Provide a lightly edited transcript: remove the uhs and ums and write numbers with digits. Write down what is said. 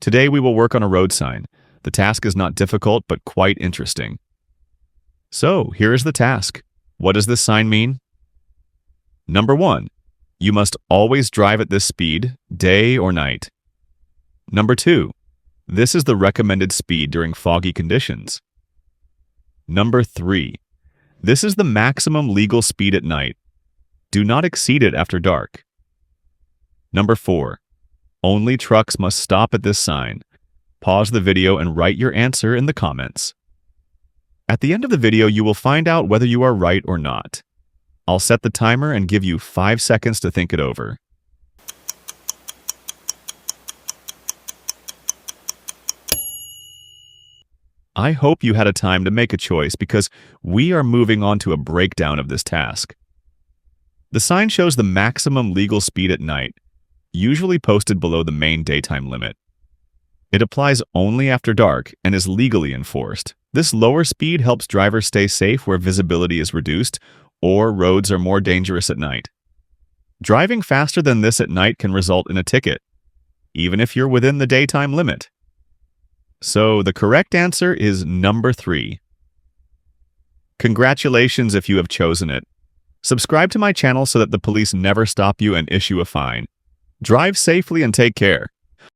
Today we will work on a road sign. The task is not difficult, but quite interesting. So, here is the task. What does this sign mean? Number 1. You must always drive at this speed, day or night. Number 2. This is the recommended speed during foggy conditions. Number 3. This is the maximum legal speed at night. Do not exceed it after dark. Number 4. Only trucks must stop at this sign. Pause the video and write your answer in the comments. At the end of the video, you will find out whether you are right or not. I'll set the timer and give you 5 seconds to think it over. I hope you had a time to make a choice because we are moving on to a breakdown of this task. The sign shows the maximum legal speed at night, usually posted below the main daytime limit. It applies only after dark and is legally enforced. This lower speed helps drivers stay safe where visibility is reduced or roads are more dangerous at night. Driving faster than this at night can result in a ticket, even if you're within the daytime limit. So the correct answer is number 3. Congratulations if you have chosen it. Subscribe to my channel so that the police never stop you and issue a fine. Drive safely and take care.